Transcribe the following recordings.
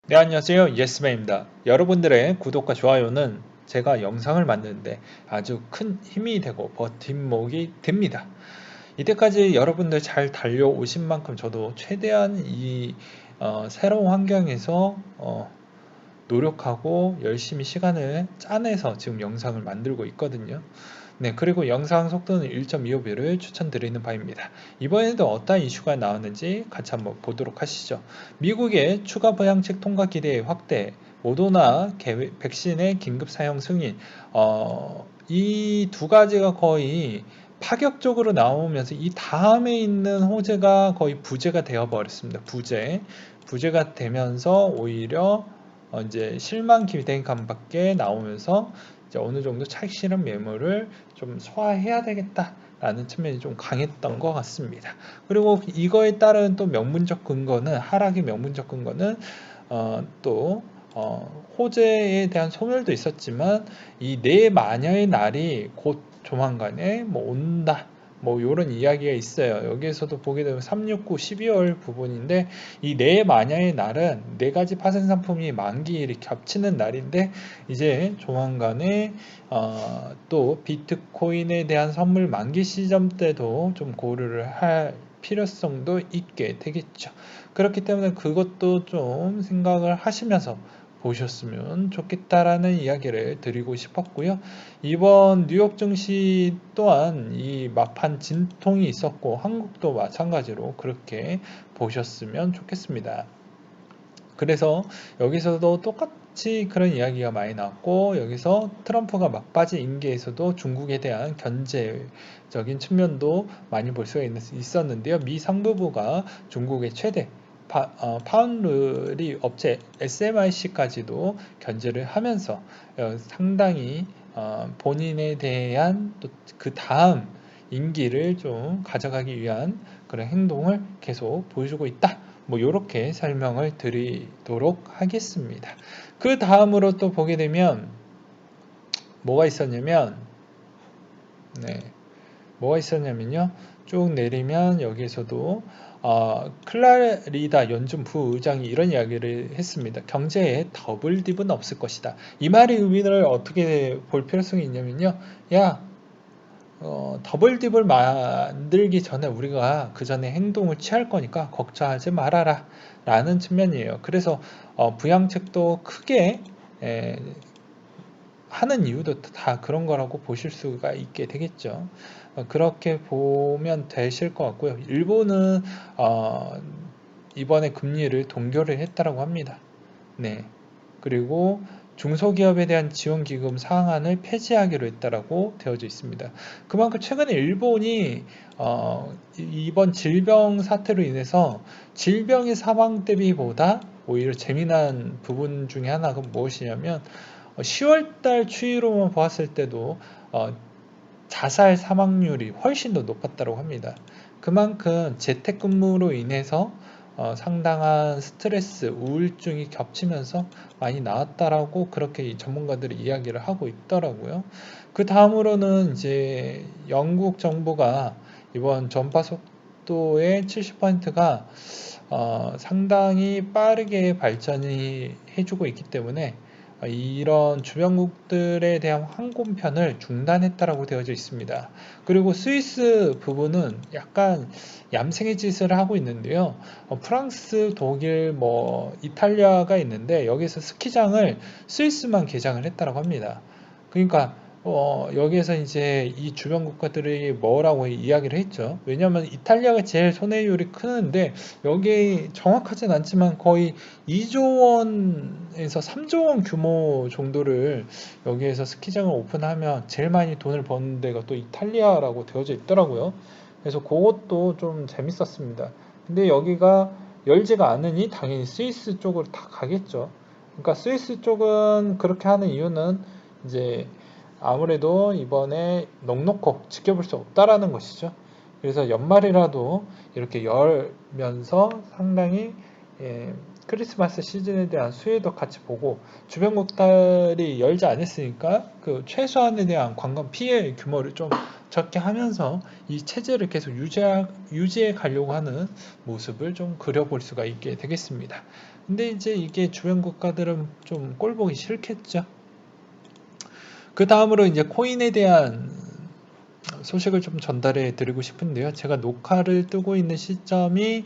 네, 안녕하세요. 예스맨입니다. 여러분들의 구독과 좋아요는 제가 영상을 만드는데 아주 큰 힘이 되고 버팀목이 됩니다. 이때까지 여러분들 잘 달려오신 만큼 저도 최대한 새로운 환경에서 노력하고 열심히 시간을 짜내서 지금 영상을 만들고 있거든요. 네, 그리고 영상 속도는 1.25배를 추천드리는 바입니다. 이번에도 어떤 이슈가 나왔는지 같이 한번 보도록 하시죠. 미국의 추가 보양책 통과 기대 확대, 모더나 백신의 긴급 사용 승인, 이 두 가지가 거의 파격적으로 나오면서 이 다음에 있는 호재가 거의 부재가 되어 버렸습니다. 부재가 되면서 오히려 이제 실망 기대감밖에 나오면서 이제 어느 정도 차익 실현 매물을 좀 소화해야 되겠다라는 측면이 좀 강했던 것 같습니다. 그리고 이거에 따른 또 명분적 근거는 하락의 명분적 근거는 또 호재에 대한 소멸도 있었지만 이 내마녀의 날이 곧 조만간에 뭐 온다. 뭐 이런 이야기가 있어요. 여기에서도 보게 되면 369, 12월 부분인데 이 내마녀의 날은 네 가지 파생 상품이 만기 이렇게 겹치는 날인데 이제 조만간에 또 비트코인에 대한 선물 만기 시점 때도 좀 고려를 할 필요성도 있게 되겠죠. 그렇기 때문에 그것도 좀 생각을 하시면서 보셨으면 좋겠다라는 이야기를 드리고 싶었고요. 이번 뉴욕 증시 또한 이 막판 진통이 있었고 한국도 마찬가지로 그렇게 보셨으면 좋겠습니다. 그래서 여기서도 똑같이 그런 이야기가 많이 나왔고 여기서 트럼프가 막바지 임기에서도 중국에 대한 견제적인 측면도 많이 볼 수가 있었는데요. 미 상무부가 중국의 최대 파운드리 업체 SMIC까지도 견제를 하면서 상당히 본인에 대한 또 그 다음 임기를 좀 가져가기 위한 그런 행동을 계속 보여주고 있다. 뭐 이렇게 설명을 드리도록 하겠습니다. 그 다음으로 또 보게 되면 뭐가 있었냐면 네, 뭐가 있었냐면요. 쭉 내리면 여기에서도 클라리다 연준 부의장이 이런 이야기를 했습니다. 경제에 더블 딥은 없을 것이다. 이 말의 의미를 어떻게 볼 필요성이 있냐면요. 야, 더블 딥을 만들기 전에 우리가 그 전에 행동을 취할 거니까 걱정하지 말아라 라는 측면이에요. 그래서 부양책도 크게 에, 하는 이유도 다 그런 거라고 보실 수가 있게 되겠죠. 그렇게 보면 되실 것 같고요. 일본은 이번에 금리를 동결을 했다라고 합니다. 네. 그리고 중소기업에 대한 지원기금 상한을 폐지하기로 했다라고 되어져 있습니다. 그만큼 최근에 일본이 이번 질병 사태로 인해서 질병의 사망 대비보다 오히려 재미난 부분 중에 하나가 무엇이냐면 10월달 추이로만 보았을 때도 자살 사망률이 훨씬 더 높았다고 합니다. 그만큼 재택근무로 인해서 상당한 스트레스, 우울증이 겹치면서 많이 나왔다라고 그렇게 전문가들이 이야기를 하고 있더라고요. 그 다음으로는 이제 영국 정부가 이번 전파 속도의 70%가 상당히 빠르게 발전이 해주고 있기 때문에 이런 주변국들에 대한 항공편을 중단했다라고 되어져 있습니다. 그리고 스위스 부분은 약간 얌생의 짓을 하고 있는데요. 프랑스, 독일, 이탈리아가 있는데 여기서 스키장을 스위스만 개장을 했다라고 합니다. 그러니까 여기에서 이제 이 주변 국가들이 뭐라고 이야기를 했죠. 왜냐하면 이탈리아가 제일 손해율이 크는데 여기 정확하진 않지만 거의 2조 원에서 3조 원 규모 정도를 여기에서 스키장을 오픈하면 제일 많이 돈을 버는 데가 또 이탈리아라고 되어져 있더라고요. 그래서 그것도 좀 재밌었습니다. 근데 여기가 열지가 않으니 당연히 스위스 쪽으로 다 가겠죠. 그러니까 스위스 쪽은 그렇게 하는 이유는 이제 아무래도 이번에 넉넉히 지켜볼 수 없다라는 것이죠. 그래서 연말이라도 이렇게 열면서 상당히 예, 크리스마스 시즌에 대한 수혜도 같이 보고 주변 국가들이 열지 않았으니까 그 최소한에 대한 관광 피해 규모를 좀 적게 하면서 이 체제를 계속 유지해 가려고 하는 모습을 좀 그려볼 수가 있게 되겠습니다. 근데 이제 이게 주변 국가들은 좀 꼴보기 싫겠죠. 그 다음으로 이제 코인에 대한 소식을 좀 전달해 드리고 싶은데요. 제가 녹화를 뜨고 있는 시점이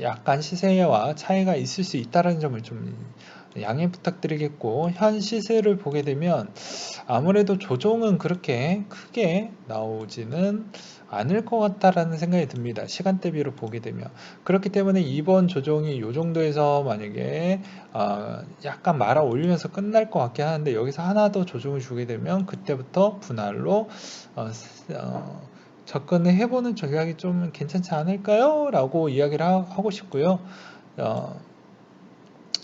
약간 시세와 차이가 있을 수 있다는 점을 좀 양해 부탁드리겠고, 현 시세를 보게 되면 아무래도 조정은 그렇게 크게 나오지는 않을 것 같다라는 생각이 듭니다. 시간대비로 보게 되면. 그렇기 때문에 이번 조정이 이 정도에서 만약에 약간 말아 올리면서 끝날 것 같긴 하는데, 여기서 하나 더 조정을 주게 되면 그때부터 분할로 어, 접근을 해보는 전략이 좀 괜찮지 않을까요? 라고 이야기를 하고 싶고요. 어,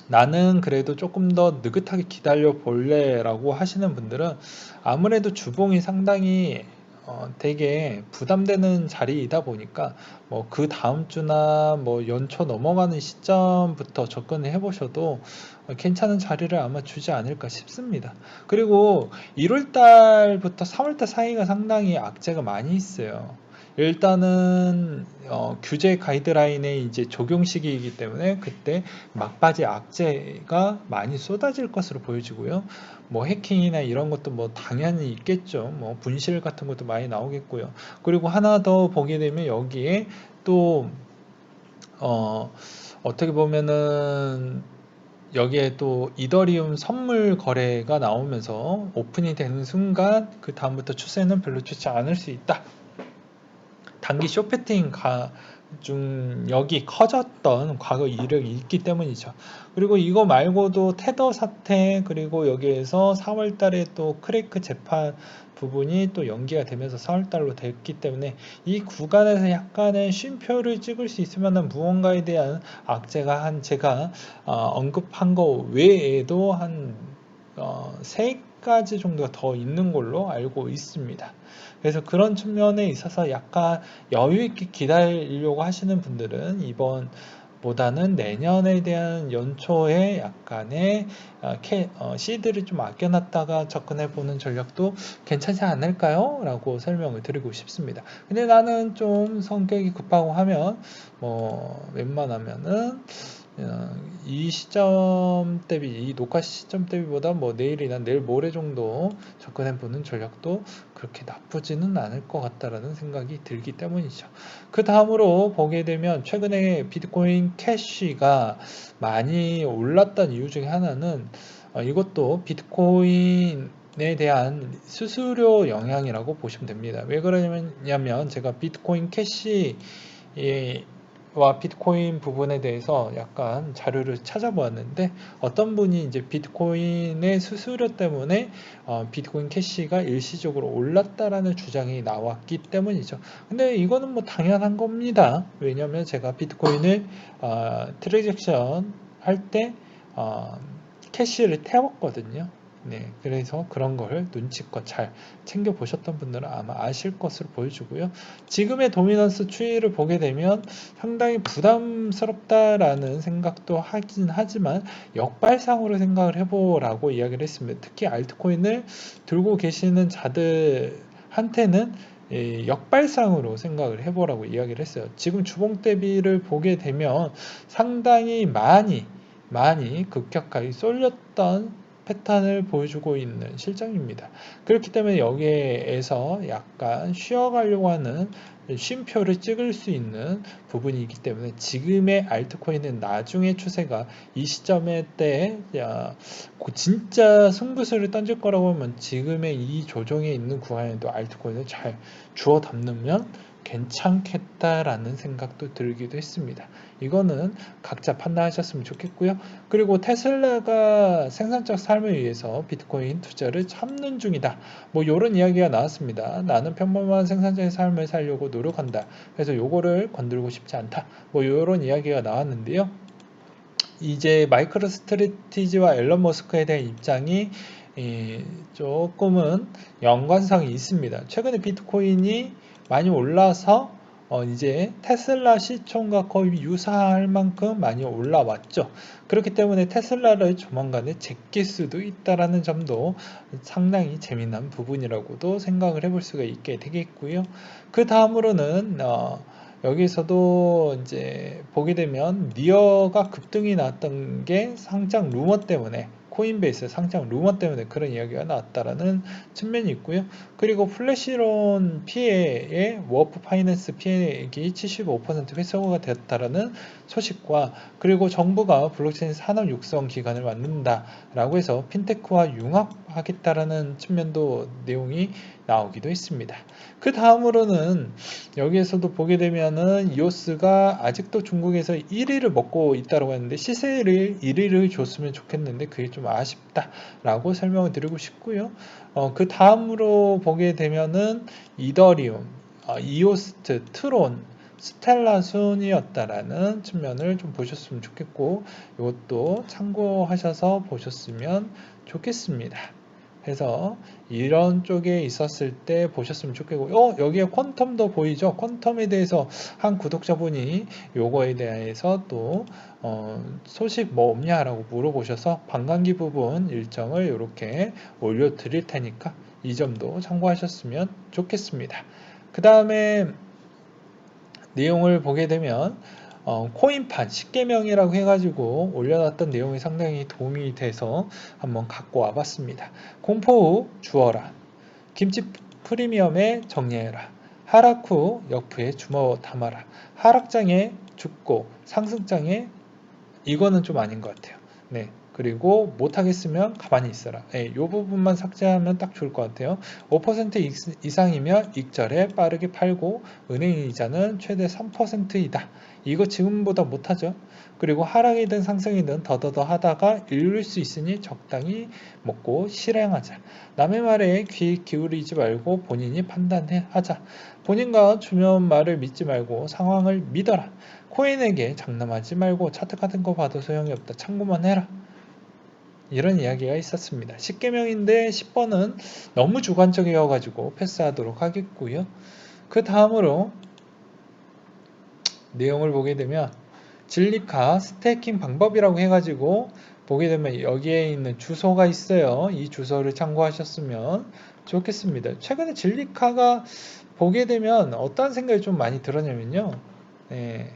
나는 그래도 조금 더 느긋하게 기다려 볼래 라고 하시는 분들은 아무래도 주봉이 상당히 되게 부담되는 자리이다 보니까 뭐 그 다음 주나 뭐 연초 넘어가는 시점부터 접근을 해보셔도 괜찮은 자리를 아마 주지 않을까 싶습니다. 그리고 1월 달부터 3월 달 사이가 상당히 악재가 많이 있어요. 일단은 규제 가이드라인의 이제 적용 시기이기 때문에 그때 막바지 악재가 많이 쏟아질 것으로 보여지고요. 뭐 해킹이나 이런 것도 뭐 당연히 있겠죠. 뭐 분실 같은 것도 많이 나오겠고요. 그리고 하나 더 보게 되면 여기에 또 어떻게 보면은 여기에 또 이더리움 선물 거래가 나오면서 오픈이 되는 순간 그 다음부터 추세는 별로 좋지 않을 수 있다. 단기 쇼패팅 중력이 커졌던 과거 이력이 있기 때문이죠. 그리고 이거 말고도 테더 사태, 그리고 여기에서 4월 달에 또 크래크 재판 부분이 또 연기가 되면서 4월 달로 됐기 때문에 이 구간에서 약간의 쉼표를 찍을 수 있을 만한 무언가에 대한 악재가 제가 언급한 거 외에도 한 3가지 정도가 더 있는 걸로 알고 있습니다. 그래서 그런 측면에 있어서 약간 여유 있게 기다리려고 하시는 분들은 이번 보다는 내년에 대한 연초에 약간의 시드를 좀 아껴놨다가 접근해 보는 전략도 괜찮지 않을까요? 라고 설명을 드리고 싶습니다. 근데 나는 좀 성격이 급하고 하면 뭐 웬만하면은 이 시점 대비, 이 녹화 시점 대비보다 뭐 내일이나 내일 모레 정도 접근해 보는 전략도 그렇게 나쁘지는 않을 것 같다라는 생각이 들기 때문이죠. 그 다음으로 보게 되면 최근에 비트코인 캐시가 많이 올랐던 이유 중에 하나는 이것도 비트코인에 대한 수수료 영향이라고 보시면 됩니다. 왜 그러냐면 제가 비트코인 캐시 와 비트코인 부분에 대해서 약간 자료를 찾아보았는데 어떤 분이 이제 비트코인의 수수료 때문에 비트코인 캐시가 일시적으로 올랐다라는 주장이 나왔기 때문이죠. 근데 이거는 뭐 당연한 겁니다. 왜냐하면 제가 비트코인을 트랜잭션 할때 캐시를 태웠거든요. 네, 그래서 그런 걸 눈치껏 잘 챙겨 보셨던 분들은 아마 아실 것으로 보여주고요. 지금의 도미넌스 추이를 보게 되면 상당히 부담스럽다라는 생각도 하긴 하지만 역발상으로 생각을 해보라고 이야기를 했습니다. 특히 알트코인을 들고 계시는 자들한테는 역발상으로 생각을 해보라고 이야기를 했어요. 지금 주봉 대비를 보게 되면 상당히 많이 급격하게 쏠렸던 패턴을 보여주고 있는 실정입니다. 그렇기 때문에 여기에서 약간 쉬어가려고 하는 쉼표를 찍을 수 있는 부분이기 때문에 지금의 알트코인은 나중에 추세가 이 시점에 때 진짜 승부수를 던질 거라고 하면 지금의 이 조정에 있는 구간에도 알트코인을 잘 주워 담으면 괜찮겠다라는 생각도 들기도 했습니다. 이거는 각자 판단하셨으면 좋겠고요. 그리고 테슬라가 생산적 삶을 위해서 비트코인 투자를 참는 중이다. 뭐 이런 이야기가 나왔습니다. 나는 평범한 생산적인 삶을 살려고 노력한다. 그래서 요거를 건들고 싶지 않다. 뭐 이런 이야기가 나왔는데요. 이제 마이크로 스트래티지와 앨런 머스크에 대한 입장이 조금은 연관성이 있습니다. 최근에 비트코인이 많이 올라서 이제 테슬라 시총과 거의 유사할 만큼 많이 올라왔죠. 그렇기 때문에 테슬라를 조만간에 제낄 수도 있다라는 점도 상당히 재미난 부분이라고도 생각을 해볼 수가 있게 되겠고요. 그 다음으로는 여기서도 이제 보게 되면 니어가 급등이 나왔던 게 상장 루머 때문에, 코인베이스 상장 루머 때문에 그런 이야기가 나왔다라는 측면이 있고요. 그리고 플래시론 피해의 워프 파이낸스 피해액이 75% 회수가 되었다라는 소식과, 그리고 정부가 블록체인 산업 육성 기관을 만든다라고 해서 핀테크와 융합하겠다라는 측면도 내용이 나오기도 했습니다. 그 다음으로는 여기에서도 보게 되면은 이오스가 아직도 중국에서 1위를 먹고 있다고 했는데, 시세를 1위를 줬으면 좋겠는데 그게 좀 아쉽다라고 설명을 드리고 싶고요. 그 다음으로 보게 되면은 이더리움, 이오스트, 트론, 스텔라 순이었다라는 측면을 좀 보셨으면 좋겠고, 이것도 참고하셔서 보셨으면 좋겠습니다. 해서 이런 쪽에 있었을 때 보셨으면 좋겠고, 여기에 퀀텀도 보이죠? 퀀텀에 대해서 한 구독자분이 요거에 대해서 또 소식 뭐 없냐라고 물어보셔서 반감기 부분 일정을 이렇게 올려 드릴 테니까 이 점도 참고하셨으면 좋겠습니다. 그 다음에 내용을 보게 되면 코인판 10개명이라고 해가지고 올려놨던 내용이 상당히 도움이 돼서 한번 갖고 와봤습니다. 공포 후 주어라. 김치 프리미엄에 정리해라. 하락 후 역부에 주워 담아라. 하락장에 죽고 상승장에, 이거는 좀 아닌 것 같아요. 네. 그리고 못하겠으면 가만히 있어라. 이 부분만 삭제하면 딱 좋을 것 같아요. 5% 이상이면 익절에 빠르게 팔고 은행 이자는 최대 3%이다. 이거 지금보다 못하죠. 그리고 하락이든 상승이든 더더더 하다가 잃을 수 있으니 적당히 먹고 실행하자. 남의 말에 귀 기울이지 말고 본인이 판단하자. 본인과 주변 말을 믿지 말고 상황을 믿어라. 코인에게 장담하지 말고 차트 같은 거 봐도 소용이 없다. 참고만 해라. 이런 이야기가 있었습니다. 10개명인데 10번은 너무 주관적이어가지고 패스하도록 하겠고요. 그 다음으로 내용을 보게 되면 진리카 스테이킹 방법이라고 해가지고 보게 되면 여기에 있는 주소가 있어요. 이 주소를 참고하셨으면 좋겠습니다. 최근에 진리카가 보게 되면 어떤 생각이 좀 많이 들었냐면요. 네.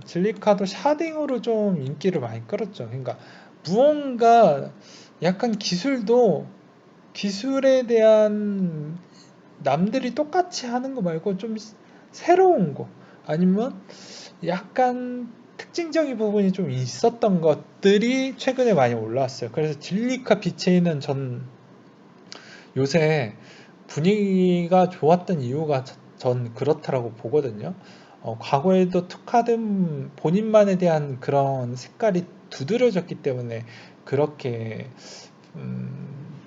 진리카도 샤딩으로 좀 인기를 많이 끌었죠. 그러니까 무언가 약간 기술에 대한 남들이 똑같이 하는 거 말고 좀 새로운 거, 아니면 약간 특징적인 부분이 좀 있었던 것들이 최근에 많이 올라왔어요. 그래서 진리카 비체이는 전 요새 분위기가 좋았던 이유가 전 그렇다라고 보거든요. 과거에도 특화된 본인만에 대한 그런 색깔이 두드러졌기 때문에 그렇게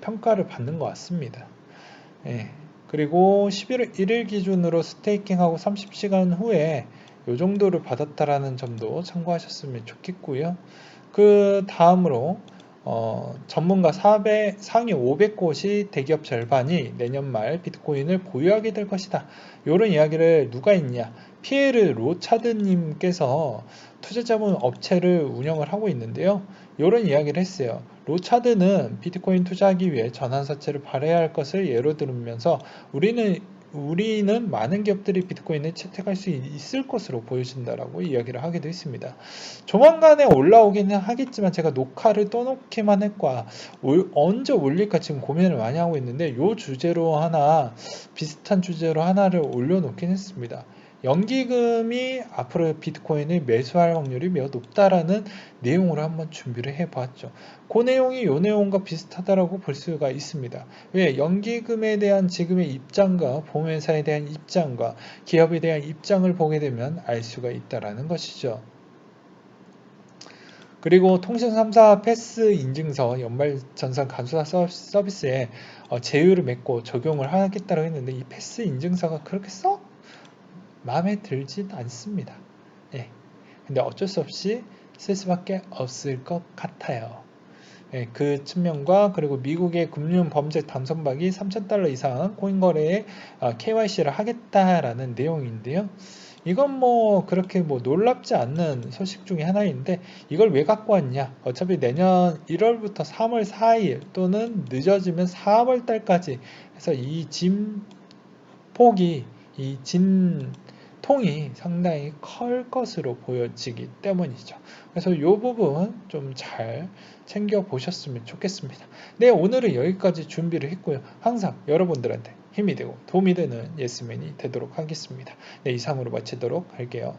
평가를 받는 것 같습니다. 예. 그리고 11월 1일 기준으로 스테이킹하고 30시간 후에 이 정도를 받았다라는 점도 참고하셨으면 좋겠고요. 그 다음으로 전문가 상위 500곳이 대기업 절반이 내년 말 비트코인을 보유하게 될 것이다. 이런 이야기를 누가 했냐? 피에르 로차드님께서 투자자문 업체를 운영을 하고 있는데요. 이런 이야기를 했어요. 로차드는 비트코인 투자하기 위해 전환사채를 발행해야 할 것을 예로 들으면서 우리는 많은 기업들이 비트코인을 채택할 수 있을 것으로 보여진다라고 이야기를 하기도 했습니다. 조만간에 올라오기는 하겠지만 제가 녹화를 떠놓기만 했고 언제 올릴까 지금 고민을 많이 하고 있는데 이 주제로 비슷한 주제로 하나를 올려놓긴 했습니다. 연기금이 앞으로 비트코인을 매수할 확률이 매우 높다라는 내용으로 한번 준비를 해봤죠. 그 내용이 이 내용과 비슷하다라고 볼 수가 있습니다. 왜? 연기금에 대한 지금의 입장과 보험회사에 대한 입장과 기업에 대한 입장을 보게 되면 알 수가 있다라는 것이죠. 그리고 통신 3사 패스 인증서 연말전산 간소화 서비스에 제휴를 맺고 적용을 하겠다고 했는데 이 패스 인증서가 그렇게 썩 마음에 들진 않습니다. 예. 근데 어쩔 수 없이 쓸 수밖에 없을 것 같아요. 예, 그 측면과 그리고 미국의 금융 범죄 단속박이 3,000달러 이상 코인 거래에 KYC를 하겠다라는 내용인데요. 이건 뭐 그렇게 뭐 놀랍지 않는 소식 중에 하나인데 이걸 왜 갖고 왔냐? 어차피 내년 1월부터 3월 4일 또는 늦어지면 4월 달까지 해서 이 진폭이 이 고통이 상당히 클 것으로 보여지기 때문이죠. 그래서 이 부분 좀 잘 챙겨보셨으면 좋겠습니다. 네, 오늘은 여기까지 준비를 했고요. 항상 여러분들한테 힘이 되고 도움이 되는 예스맨이 되도록 하겠습니다. 네, 이상으로 마치도록 할게요.